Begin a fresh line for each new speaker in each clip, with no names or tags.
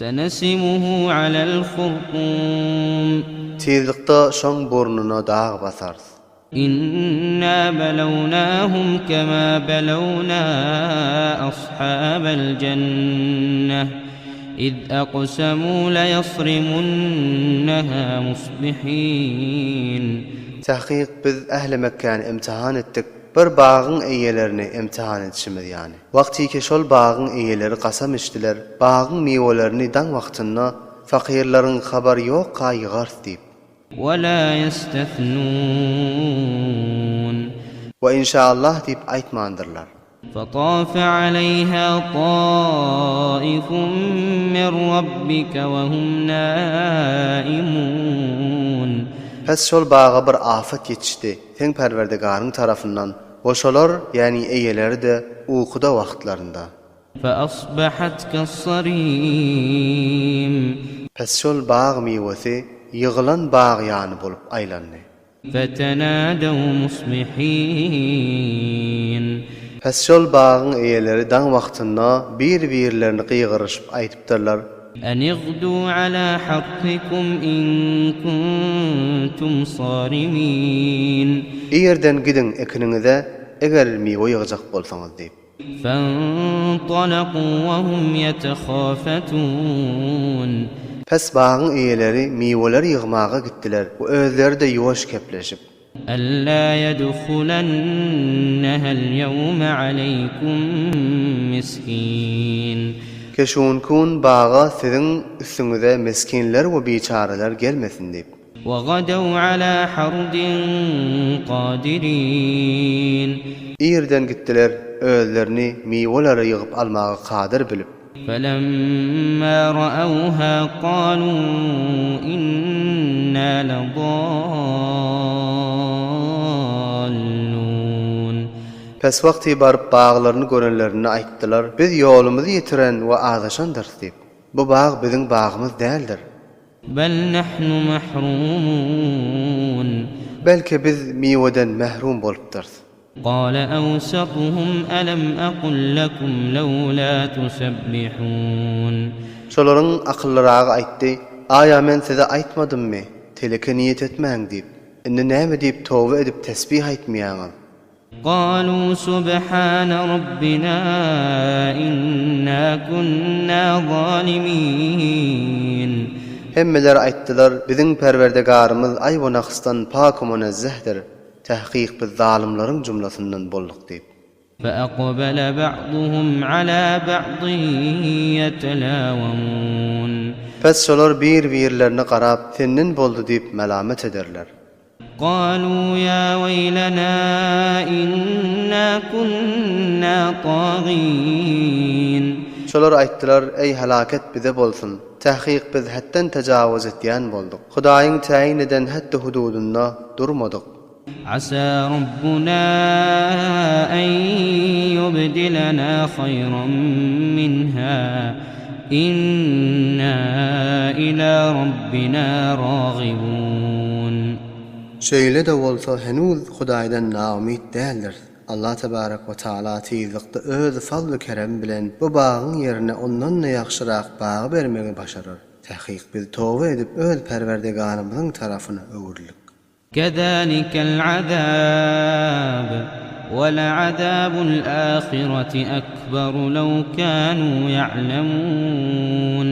سنسمه على الخرطوم
Tezlikte şoň burnuna dağ basarız.
إنا بلوناهم كما بلونا أصحاب الجنة إذ أقسموا ليصرمنها مصبحين
Tahqiq biz ähli Mekkany imtihan etdik. Bir bağın eýelerini imtihan etişimiz yani. Wagtyke şol bağın eýeleri qasam içdiler. Bağın mewelerini daň wagtynda fakirlaryň habar ýok gaýgars diýip.
ولا يستثنون
Ve inşallah diýip aýtmandyrlar.
فطاف عليها طائف من ربك وهم نائمون
Pes şol bağa bir afet yetişdi. Sen Perwerdigaryň tarafından. Oşolar yani eýeleri de uykuda wagtlarynda.
فأصبحت كالصريم
Pes şol bağ mewesi ýygylan bağ ýany bolup aýlandy.
فتنادوا مصبحين
Pes şol bağın eýeleri daň wagtynda bir-birlerini gıýgyryşyp aýdypdyrlar.
أن اغدوا على حرثكم إن كنتم صارمين
Eýerden gidin ekiniňize eger mewe ýygyjak bolsaňyz diýip.
فانطلقوا وهم يتخافتون
Pes bağın eýeleri meweler ýygmaga gitdiler. Bu özleri de ýuwaş kepleşip.
ألا يدخلنها اليوم عليكم مسكين
Keşunkun bağa sizin üstüňize meskinler we biçareler gelmesin diýip.
وغدوا على حرد قادرين
Eýerden gitdiler özlerini meweleri ýygyp almaga qadir bilip.
فلما رأوها قالوا إنا لضالون
Pes wagty baryp bağlaryny görenlerini aýtdylar. Biz ýolumuzy ýitiren we adaşandyr diýip. Bu bağ biziň bağımız däldir.
بل نحن محرومون
Belki biz meweden mahrum bolupdyr.
قال أوسطهم ألم أقل لكم لولا تسبحون
Şolaryň akyllyragy aýtdy. Aýa men size aýtmadymmy? Teleke niyet etmäň diýip. Indi näme diýip towba edip tesbih aýtmaýaňyz?
قالوا سبحان ربنا إنا كنا ظالمين
Hemmeler aýtdylar, biziň Perwerdigarymyz aý we naksdan pak we munezzehdir. Tahqiq biz zalimlaryň jumlasyndan bolduk diýip.
فأقبل بعضهم على بعض يتلاومون
Pes şolar bir-birlerini garap senden boldy diýip melamet ederler.
قالوا يا ويلنا إنا كنا طاغين
Şolar aýtdylar, ey halaket bize bolsun. Tahqiq biz hatdan tajawuz etýän bolduk. Hudaýyň taýin eden hatda hududunda durmadyk.
عسى ربنا أن يبدلنا خيرا منها إنا إلى ربنا راغبون
Şeýle de bolsa henüz Hudaýdan naumyt däldir. Allah tebarek we taala tezlikde öz fazl we kerem bilen bu bağın yerine ondan da ýagşyrak bağ bermegi başarar. Tahqiq biz towba edip öz Perwerdigarymyzyň tarafyna öwürlik.
كذلك العذاب ولعذاب الآخرة أكبر لو كانوا يعلمون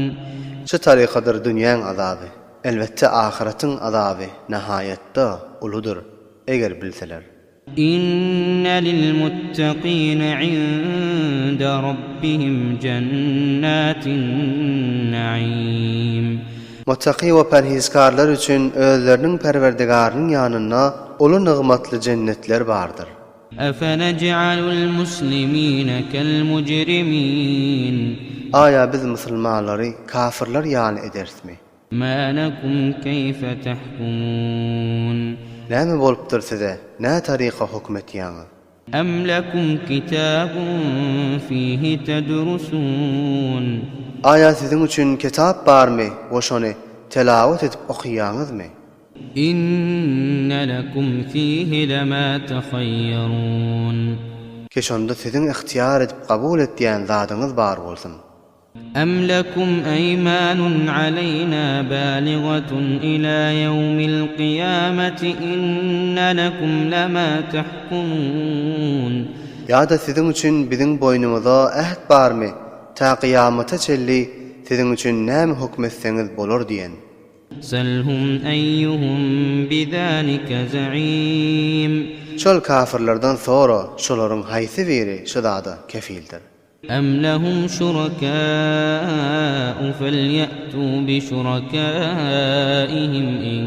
Şu tarikadır dünýäň azaby. Elbette ahiretin azaby nihayetde uludur eger bilseler.
إن للمتقين عند ربهم جنات النعيم
Muttaqi we perhizkarlar üçin özleriniň Perwerdigarynyň ýanynda uly nygmatly jennetler bardyr.
أفنجعل المسلمين كالمجرمين
Aya biz musulmanlary kafirler ýany edersmi?
ما لكم كيف تحكمون
Näme bolupdyr size? Nä taryqa hukmetýäňiz?
أم لكم كتاب فيه تدرسون
Aya sizin üçin kitap barmy? Oşony telawat edip okuýaňyzmy?
إن لكم فيه لما تخيرون
Keşonda sizin ihtiýar edip kabul etýän zadyňyz bar bolsun.
أم لكم أيمان علينا بالغة إلى يوم القيامة إن لكم لما تحكمون
Ya da sizin üçün bizim boynumuza ähd barmy? Ta kıyamata çelli sizin üçün näme hukmetseniz bolar diyen.
سلهم أيهم بذلك زعيم
Şol kafirlerden sonra şolaryň haýsy biri şu zada kefildir.
أم لهم شركاء فليأتوا بشركائهم إن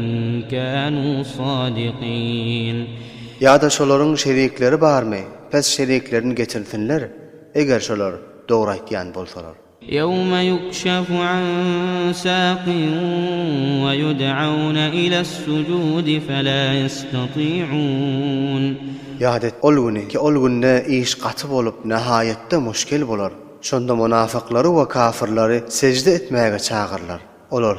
كانوا صادقين
Ya da şolaryň şerikleri barmy? Pes şeriklerini getirsinler, eger şolar dogry aýtýan bolsalar.
يوم يكشف عن ساق ويدعون إلى السجود فلا يستطيعون
Ýadet ol güni ki ol günde iş gaty bolup nihayetde müşkil bolar. Şonda münafıklary we kafirlary secde etmäge çağırlar. Olar